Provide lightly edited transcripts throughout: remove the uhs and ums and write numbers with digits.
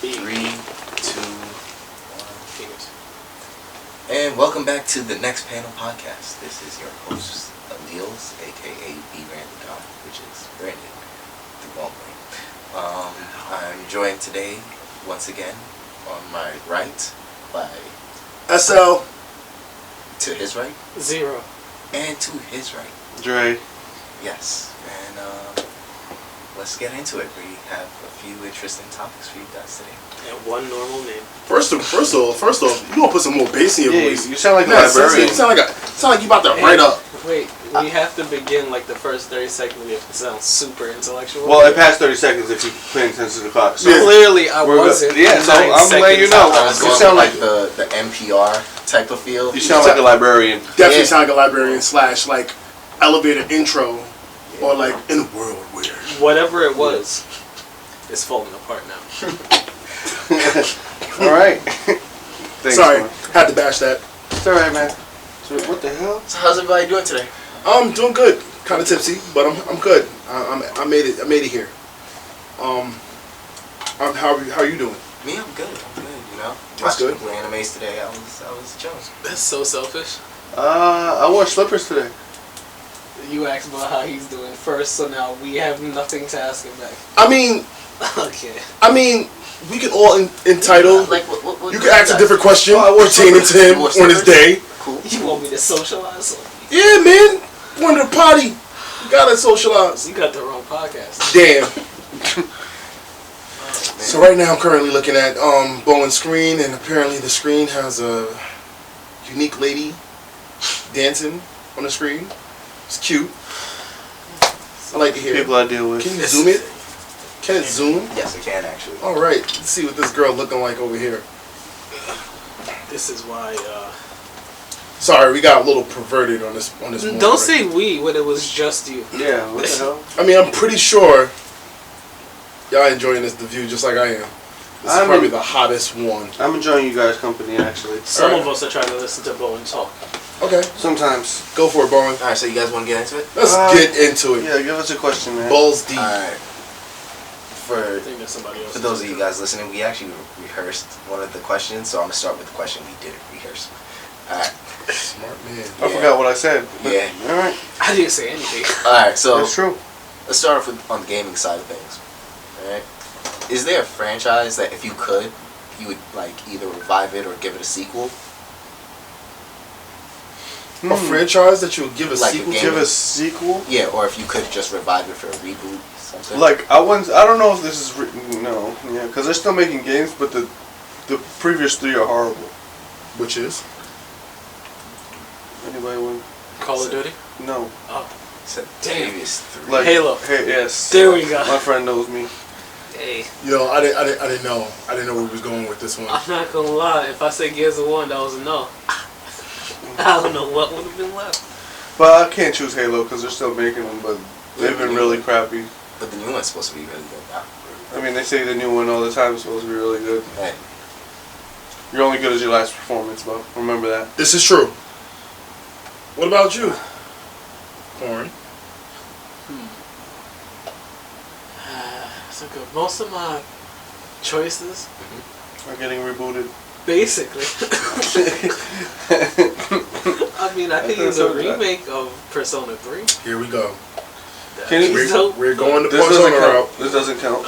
3, 2, 1. And welcome back to the Next Panel Podcast. This is your host, Aleals, aka B. Random, which is Brandon, the long way. I'm joined today, once again, on my right by SL. To his right. Zero. And to his right. Dre. Yes. And let's get into it. We have a few interesting topics for you guys today. And one normal name. First off, you gonna put some more bass in your voice. You sound like a Nah, librarian. You sound like you about to write up. Wait, we have to begin like the first 30 seconds. We have to sound super intellectual. Well, it passed 30 seconds if you pay attention to the clock. So Yeah. Clearly, I wasn't. Yeah, so 9 I'm letting you seconds know. out. I was You going sound for like the NPR type of feel. You sound like a librarian. Definitely Yeah. sound like a librarian / like elevator intro, or like in a world where. Whatever it was, it's falling apart now. All right. Thanks, Sorry, man. had to bash that. It's all right, man. So what the hell? So how's everybody doing today? I'm doing good. Kind of tipsy, but I'm good. I made it. I made it here. How are you doing? Me, I'm good. You know, That's watching good. a couple animes today. I was chilling. That's so selfish. I wore slippers today. You asked about how he's doing first, so now we have nothing to ask him back. I mean, Okay. we can all entitle. Like what You can ask a different question pertaining to him on his day. Cool. You want me to socialize? Yeah, man. Going to the party. You gotta socialize. You got the wrong podcast. Damn. So right now I'm currently looking at Bowen's screen, and apparently the screen has a unique lady dancing on the screen. It's cute. I like to hear it. People I deal with. Can you zoom it? Can it zoom? Yes, it can actually. All right. Let's see what this girl looking like over here. This is why. Sorry, we got a little perverted on this. Moment Don't right say we when it was just you. Yeah, what the hell? I mean, I'm pretty sure y'all enjoying the view just like I am. This is probably the hottest one. I'm enjoying you guys' company, actually. Some Alright. of us are trying to listen to Bowen talk. Okay, Sometimes. go for it, Bowen. All right, so you guys want to get into it? Let's get into it. Yeah, give us a question, man. Balls deep. All right. I For think there's somebody else. those of you guys listening, we actually rehearsed one of the questions, so I'm gonna start with the question we did rehearse. All right. Smart man. I forgot what I said. But Yeah. All right. I didn't say anything. All right. So That's true. let's start off with on the gaming side of things. All right. Is there a franchise that if you could, you would like either revive it or give it a sequel? A franchise that you would give a Like a sequel game. Give to? a sequel? Yeah, or if you could just revive it for a reboot, something. Like, I don't know if this is written. No. Yeah, because they're still making games, but the previous 3 are horrible. Which is? Anybody want? Call of Duty? No. Oh, Said Damn. previous 3. Like, Halo. Hey, yes. There we go. My friend knows me. hey. You know, I didn't know. I didn't know where we was going with this one. I'm not gonna lie. If I say Gears of War, that was a no. I don't know what would have been left. But I can't choose Halo because they're still making them, but they've been really crappy. But the new one's supposed to be really good now. I mean, they say the new one all the time is supposed to be really good. Hey, You're only good as your last performance, but remember that. This is true. What about you, Corn? So good. Most of my choices, Are getting rebooted. basically. I mean, I could use a remake of Persona 3. Here we go. Can you- We're going to This doesn't Persona route. count. This doesn't count.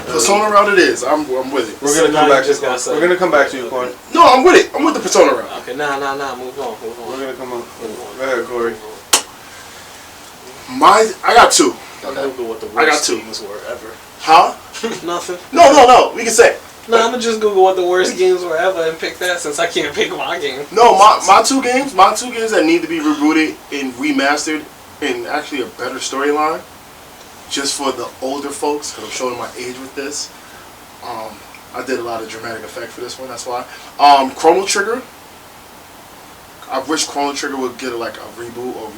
Persona route it is. I'm with it. We're So gonna now come you back to just gotta say- We're gonna come back to you, Corn. No, I'm with it. I'm with the Persona route. Okay, nah. Move on. We're gonna come up. Go ahead, Corey. I got 2. okay. Google what the I got worst 2. games were ever. Huh? Nothing. No. We can say. No, I'm gonna just Google what the worst games were ever and pick that since I can't pick my game. No, my two games that need to be rebooted and remastered and actually a better storyline, just for the older folks, because I'm showing my age with this. I did a lot of dramatic effect for this one, that's why. Chrono Trigger. I wish Chrono Trigger would get a reboot or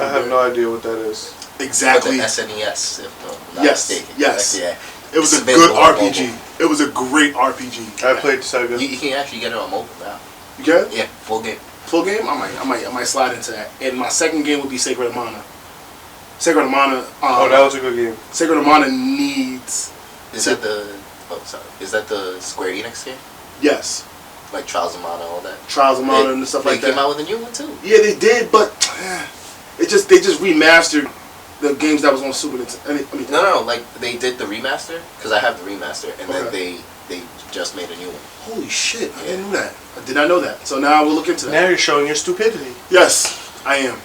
I have no idea what that is. Exactly. With the SNES, if I'm not Yes, mistaken. yes. Yeah. It was It's a good available on RPG. mobile. It was a great RPG. I played Sega. You can actually get it on mobile now. You get it? Yeah, full game. Full game? I might slide into that. And my second game would be Sacred of Mana. Sacred of Mana. Oh, that was a good game. Sacred of Mana needs. Is that the Oh, sorry. Is that the Square Enix game? Yes. Like Trials of Mana, all that. Trials of Mana and stuff like that. They came out with a new one too. Yeah, they did, but they just remastered the games that was on Super Nintendo. I mean, No. Like they did the remaster because I have the remaster, and then Okay. they just made a new one. holy shit! I didn't know that. I did not know that. So now we'll look into that. Now you're showing your stupidity. Yes, I am.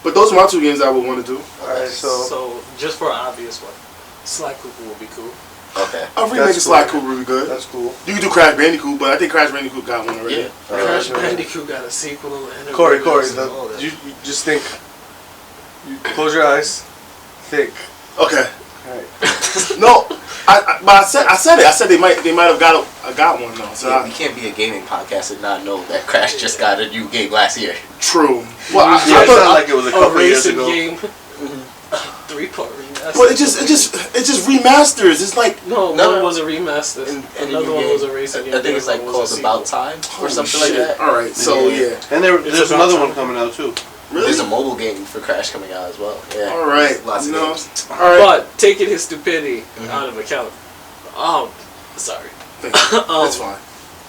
But those are my two games I would want to do. Alright, so So just for an obvious one, Sly Cooper will be cool. Okay. A remake of That's Sly cool. Cooper would be good. that's cool. You can do Crash Bandicoot, but I think Crash Bandicoot got one already. Yeah. Crash yeah. Bandicoot got a sequel and a Corey, remix and all that. you just think. You close your eyes. Think. Okay. Alright. No, but I said it. I said they might have got one though. So We can't be a gaming podcast and not know that Crash just got a new game last year. true. Well, Yeah, I it thought, sounded like it was a A couple years racing ago. game. 3-part remaster. but it just remasters. It's like No, No, one no. was a remaster. And Another one was a racing game. I think it's the like other one was called a About sequel. Time or holy something like shit. that. All right, so Yeah. yeah. And there's about another time. one coming out too. Really? There's a mobile game for Crash coming out as well. Yeah. All right. There's lots of No. games. All right. But taking his stupidity Mhm. out of account. Oh, sorry. Thank you. That's fine.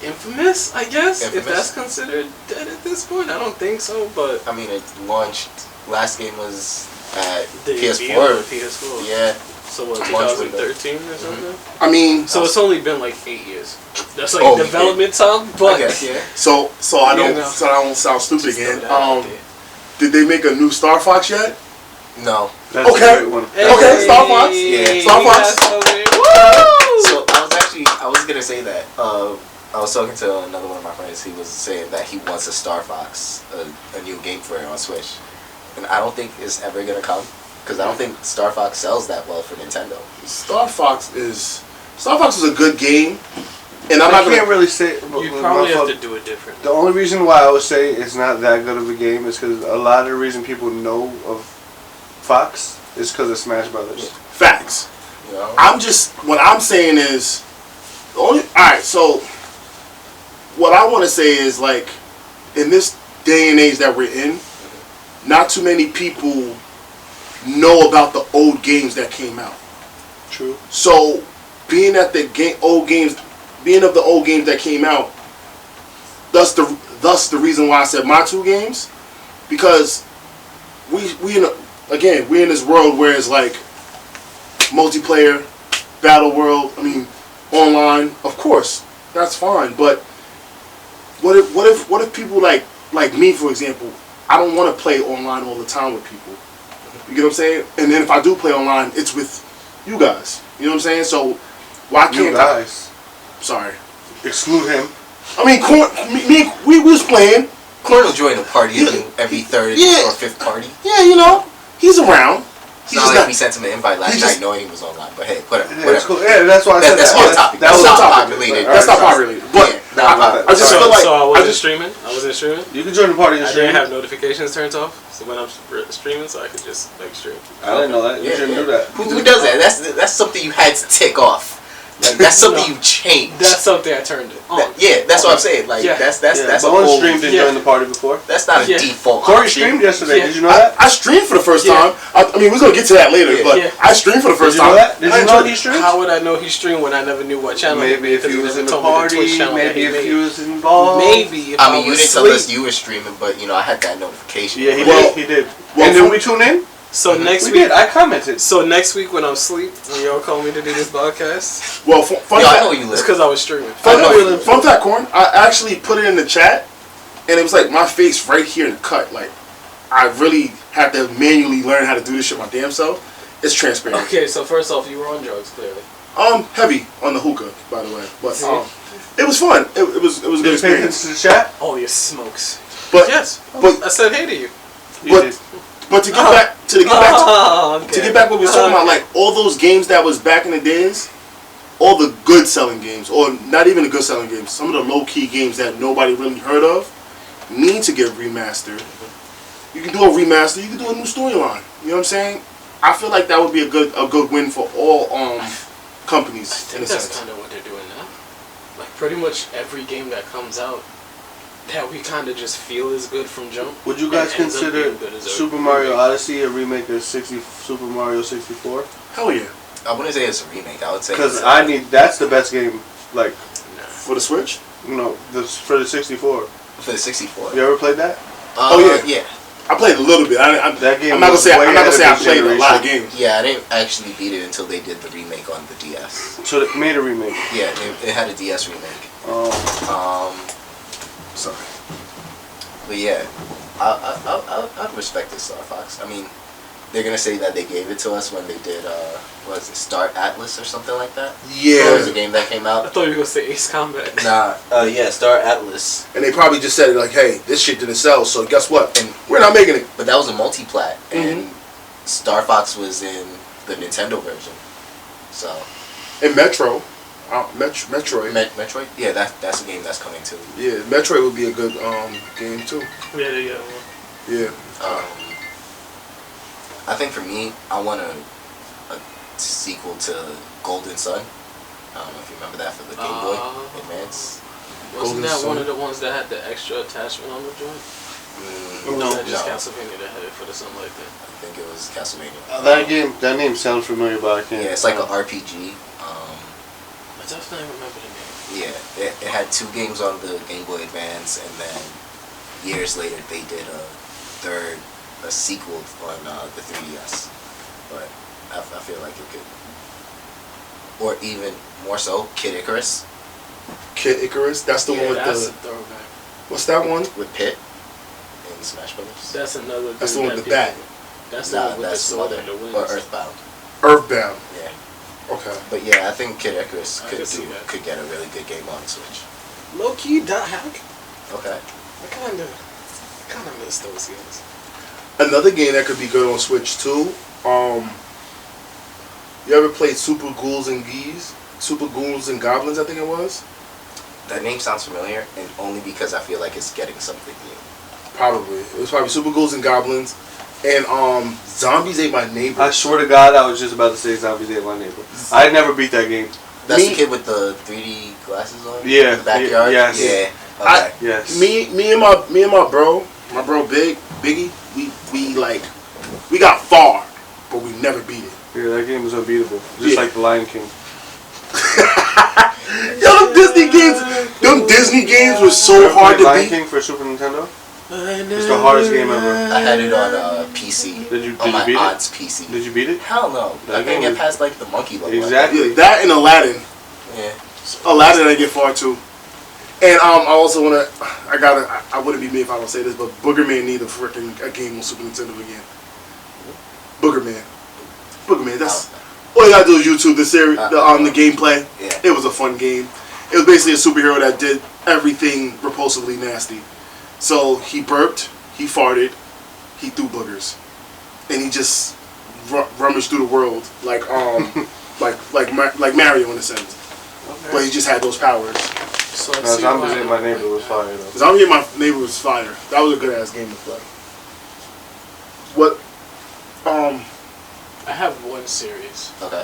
Infamous, I guess, if Infamous. that's considered dead at this point. I don't think so, but I mean, it launched. Last game was at the PS4. PS4. Yeah. So what, Launch window. 2013 or something? I mean, So it's only been like 8 years. That's like Oh, development time, I but guess, yeah. so I don't Yeah, no. so I don't sound stupid Just again. throw that out there. Did they make a new Star Fox yet? No. That's Okay. a great one. Okay, Star Fox. Yeah. Star Fox. Yes, okay. So I was gonna say that. I was talking to another one of my friends. He was saying that he wants a Star Fox, a new game for it on Switch, and I don't think it's ever gonna come because I don't think Star Fox sells that well for Nintendo. Star Fox is a good game, and I'm I not can't gonna. really say. You probably have to do it different. The only reason why I would say it's not that good of a game is because a lot of the reason people know of Fox is because of Smash Brothers. Facts. You know? What I'm saying is, the only. All right, so what I want to say is like, in this day and age that we're in, not too many people know about the old games that came out. True. So, being at the old games that came out, thus the reason why I said my two games, because we're in this world where it's like multiplayer, battle world. I mean, online, of course, that's fine. But what if people like me, for example, I don't want to play online all the time with people. You get what I'm saying? And then if I do play online, it's with you guys. You know what I'm saying? So why You can't guys. Sorry. Exclude him. I mean, we was playing. Corn will join a party every third Yeah. or fifth party. Yeah, you know, he's around. It's He's not just like not. we sent him an invite last he night just- knowing he was online. But hey, whatever. Yeah, it's cool. Yeah, that's why I said That's that. off topic. That That's was not off topic topic. related. That's not Alright, part related. But Yeah, not I just So, feel like so I I wasn't just streaming. I wasn't streaming. You can join the party and I stream. didn't have notifications turned off, so when I'm streaming, so I could just like stream. I didn't know that. You shouldn't do that. Who does that? That's something you had to tick off. Like that's something No. you changed. That's something I turned it on. Yeah, that's what I'm saying. Like Yeah. that's Yeah, a Bowen whole. streamed and Yeah. joined the party before. That's not a Yeah. default. Corey option. streamed yesterday. Yeah. Did you know that? I streamed for the first Yeah. time. I mean, we're gonna get to that later, Yeah. but Yeah. I streamed for the Did first you know time. that? Did I you know enjoyed he it. streamed? How would I know he streamed when I never knew what channel? Maybe if because he was never in the told me Twitch party. channel that Maybe he if made. he was involved. Maybe if I mean, you was didn't tell us asleep. you were streaming, but you know I had that notification. Yeah, he Well- did. He did. well, And then from- we tune in. So next We week, did. I commented. so next week when I'm asleep, when y'all call me to do this podcast, Well, fun Yo, I fact. know you it's live. because I was streaming. I know you Fun, live. fun fact, Corn. I actually put it in the chat, and it was like my face right here in the cut. Like, I really had to manually learn how to do this shit my damn self. It's transparent. Okay, so first off, you were on drugs, clearly. Heavy on the hookah, by the way, but it was fun. It was a good Did you pay experience. attention to the chat? Oh, your smokes. But Yes, but I said hey to you. You But- did. but to get back to Okay. get back what we were talking about, like all those games that was back in the days, all the good selling games, or not even the good selling games, some of the low key games that nobody really heard of, need to get remastered. You can do a remaster, you can do a new storyline. You know what I'm saying? I feel like that would be a good win for all companies I in think a that's sense. kind of what they're doing now. Like pretty much every game that comes out that we kind of just feel is good from jump. Would you guys and ends up consider being good as a Super Mario remake. Odyssey a remake of Super Mario 64? Hell yeah. I wouldn't say it's a remake. I would say Because it's that's the best game. Like, For the Switch? for the 64. for the 64. You ever played that? Oh, yeah. Yeah. I played a little bit. That game I'm not gonna was say way I'm not gonna ahead say I of its played a lot of generation. games. Yeah, I didn't actually beat it until they did the remake on the DS. So they made a remake. Yeah, it had a DS remake. Oh. Sorry. But yeah, I respect this Star Fox. I mean, they're gonna say that they gave it to us when they did what is it, Star Atlas or something like that? There was a Yeah. game that came I out. thought you were gonna say Ace Combat. Nah, yeah, Star Atlas. And they probably just said like, hey, this shit didn't sell, so guess what? And We're not making it. But that was a multi-plat, and Mhm. Star Fox was in the Nintendo version. So And Metro. Metroid. Metroid, yeah, that's a game that's coming too. Yeah, Metroid would be a good game too. Yeah, yeah. Yeah. I think for me, I want a sequel to Golden Sun. I don't know if you remember that for the Game Boy Advance. Wasn't Golden that one Sun. of the ones that had the extra attachment on the joint? Or No, was that just no. Castlevania that had it for the something like that? I think it was Castlevania. That name sounds familiar, but I can't. Yeah, it's like an RPG. I definitely remember the name. Yeah, it had 2 games on the Game Boy Advance, and then years later they did a sequel on the 3DS. But I feel like it could, or even more so, Kid Icarus Kid Icarus. That's the Yeah, one with that's the. a throwback. What's that one? with Pit in Smash Brothers. That's another. That's the dude one with the that bat. people- That's the Nah, one with the that's sword Mother and the wings. or Earthbound. Earthbound. Yeah, Okay. but yeah, I think Kid Icarus I could see that. could get a really good game on Switch. Low key, dot hack. Okay. I kind of miss those games. Another game that could be good on Switch too. You ever played Super Ghouls and Geese? Super Ghouls and Goblins, I think it was. That name sounds familiar, and only because I feel like it's getting something new. Probably. It was probably Super Ghouls and Goblins. And Zombies Ate My Neighbor. I swear to God, I was just about to say Zombies Ate My Neighbor. I never beat that game. That's Me- the kid with the 3D glasses on. Yeah, In the backyard. yes. Yeah. Okay. Yes. Me and my bro Biggie, we got far, but we never beat it. Yeah, that game was unbeatable. Just Yeah. like The Lion King. Yo, them Disney games were so Ever hard played to Lion beat. King for Super Nintendo? It's the hardest game ever. I had it on PC. Did you on my beat it? aunt's PC. Did you beat it? Hell no. That I can't game get was- past like the monkey level. Exactly. Yeah, that and Aladdin. Yeah. Aladdin I get far too. And I also I wouldn't be me if I don't say this, but Boogerman need a game on Super Nintendo again. Boogerman, that's all you gotta do is YouTube the series, the gameplay. Yeah. It was a fun game. It was basically a superhero that did everything repulsively nasty. So he burped, he farted, he threw boogers, and he just rummaged through the world like like Mario in a sense. Okay. But he just had those powers. So let's see Zombies why- Ate My Neighbor was fire though. Zombie in My Neighbor was fire. That was a good ass game to play. What? I have one series. Okay.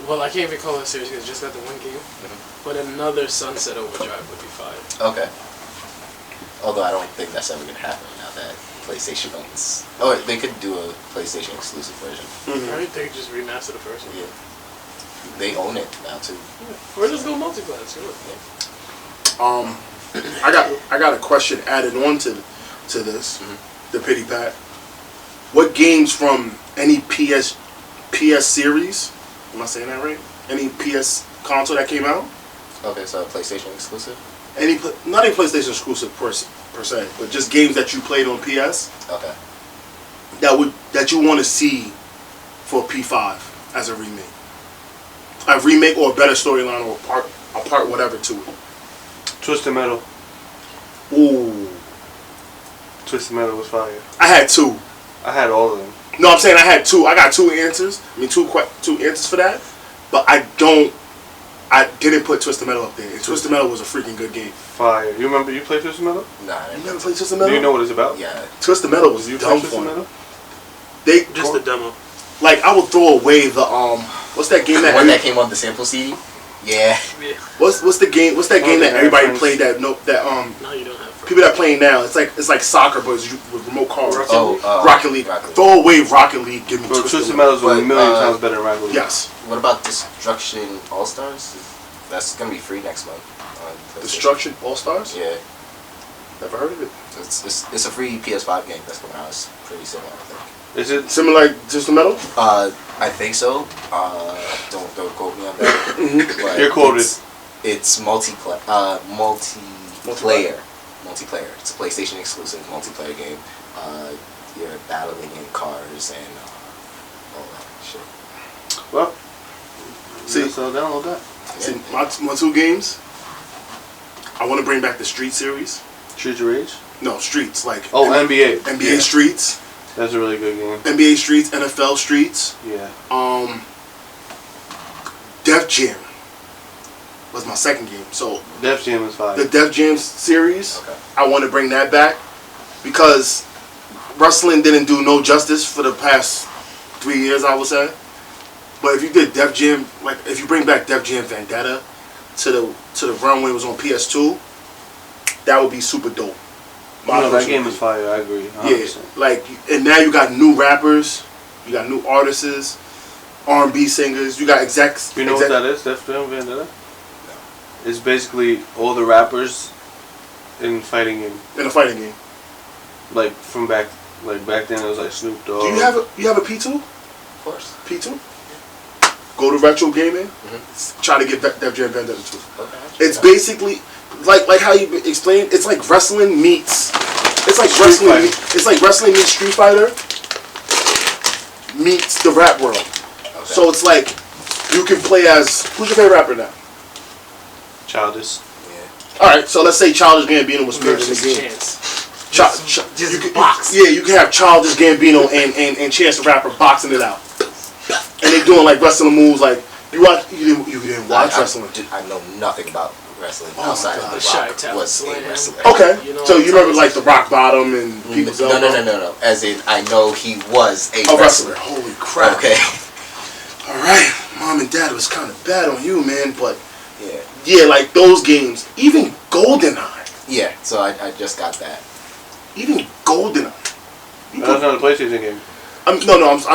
Well, I can't even call it a series because I just got the one game. But another Sunset Overdrive would be fire. Okay. Although I don't think that's ever gonna happen now that PlayStation owns. Oh, they could do a PlayStation exclusive version. Right? They could just remaster the first one. Yeah. They own it now too. Or just go multi-class. Sure. I got a question added on to this, the pity pat. What games from any PS series? Am I saying that right? Any PS console that came out? Okay, so PlayStation exclusive. Not a PlayStation exclusive per se, but just games that you played on PS Okay. that you want to see for P5 as a remake or a better storyline or a part whatever to it. Twisted Metal. Ooh, Twisted Metal was fire. I had 2. I had all of them. No, I'm saying I had 2. I got 2 answers. I mean, two answers for that. But I didn't put Twisted Metal up there. And Twisted Metal was a freaking good game. Fire. You remember you played Twisted Metal? Nah. I You didn't never know. played Twisted Metal? Do you know what it's about? Yeah. Twisted Metal was You played dumb Twisted fun. Metal? Just the demo. Like I would throw away the what's that game The that one that came on the sample CD. Yeah. Yeah. What's the game? What's that game that yeah, everybody friends. played? That No, you don't have. people that playing now. It's like soccer, but it's with remote controls. Rocket League? Rocket League. Throw away Rocket League. Give me Bro, Twisted Twisted Metal. Metal's a But, million times better than Rocket League. Yes. What about Destruction All Stars? That's gonna be free next month. On PlayStation. Destruction All Stars. Yeah. Never heard of it. It's a free PS5 game that's coming out. It's pretty similar, I think. Is it? Similar like Twisted Metal. I think so. Don't quote me on that. But You're quoted. It's multiplayer. Multiplayer. It's a PlayStation exclusive multiplayer game. You're battling in cars and all that shit. Well, See, so download that. see my two games. I want to bring back the Street series. Streets of Rage. No, Streets like Oh, NBA. NBA Streets, That's a really good game. NBA Streets, NFL Streets. Yeah. Def Jam was my second game. So Def Jam is fire. the Def Jam series, Okay. I want to bring that back because wrestling didn't do no justice for the past 3 years, I would say. But if you did Def Jam, like if you bring back Def Jam Vendetta to the run when it was on PS2, that would be super dope. No, that game is fire. I agree. 100%. Yeah, like, and now you got new rappers, you got new artists, R&B singers, you got execs. You know what that is? Def Jam Vendetta? It's basically all the rappers in fighting game. in a fighting game. Like from back then it was like Snoop Dogg. Do you have a P2? Of course. P2? Go to retro gaming. Try to get Def Jam Vendetta 2. Okay. It's basically like how you explained. It's like wrestling meets. It's like Street wrestling. Fighter. It's like wrestling meets Street Fighter meets the rap world. Okay. So it's like you can play as who's your favorite rapper now? Childish. Yeah. All right, so let's say Childish Gambino was playing in the Versus game. Chance. Just you could, box. Yeah, you can have Childish Gambino and Chance the Rapper boxing it out, and they doing like wrestling moves. Like you didn't watch wrestling. I know nothing about wrestling Oh my outside God. of The Shy Rock Talent was a Slam. wrestler. Okay, You know so what you I'm remember like the Rock Bottom and People's No. Elbow? As in, I know he was a A wrestler. wrestler. Holy crap. Okay. All right, Mom and Dad was kind of bad on you, man, but Yeah. yeah, like those games, even GoldenEye, Yeah. So I just got that. even GoldenEye. That's not a PlayStation game. I know. That was,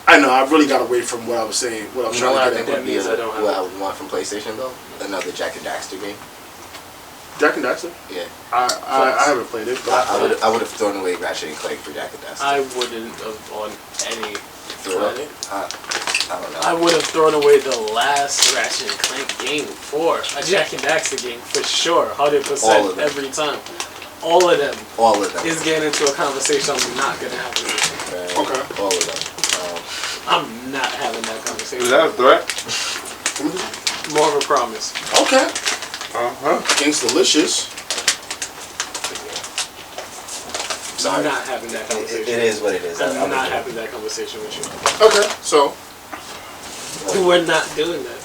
I know. I really got away from what I was saying. What I was You know what I trying to think get at. would be means I don't have what it. I would want from PlayStation though? Another Jack and Daxter game. Jack and Daxter. Yeah. I haven't played it. But I would have thrown away Ratchet and Clank for Jack and Daxter. I wouldn't have on any Throw it planet. up. I don't know. I would have thrown away the last Ratchet and Clank game for a Jack and Daxter game for sure, 100% All of them. every time. All of them All of them. is getting into a conversation I'm not gonna have with you. Right. Okay. All of them. I'm not having that conversation. Is that a threat? More of a promise. Okay. Uh-huh. Game's delicious. Sorry. I'm not having that conversation. It is what it is. I'm not enjoy it. having that conversation with you. Okay. So We're not doing that.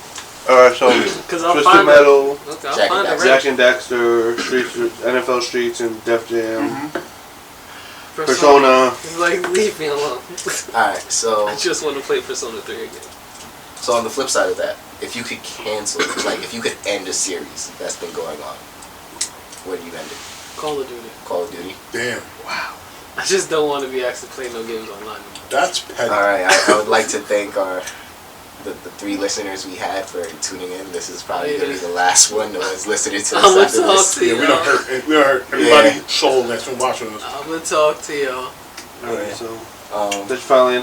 Alright, so Cause I'll Twisted find Metal, Okay, I'll Jack find and a Daxter. Jack and Daxter, NFL Streets, and Def Jam, Persona. It's like, leave me alone. Alright, so I just want to play Persona 3 again. so on the flip side of that, if you could cancel, like if you could end a series that's been going on, where do you end it? Call of Duty. Call of Duty. damn. Wow. I just don't want to be asked to play no games online. That's petty. Alright, I would like to thank the 3 listeners we had for tuning in. This is probably gonna be the last one that was listening to I'm gonna this after talk this. to Yeah, you. we don't hurt. We don't hurt everybody's soul that's been watching us. I'm gonna talk to y'all. Alright, so Um, let's finally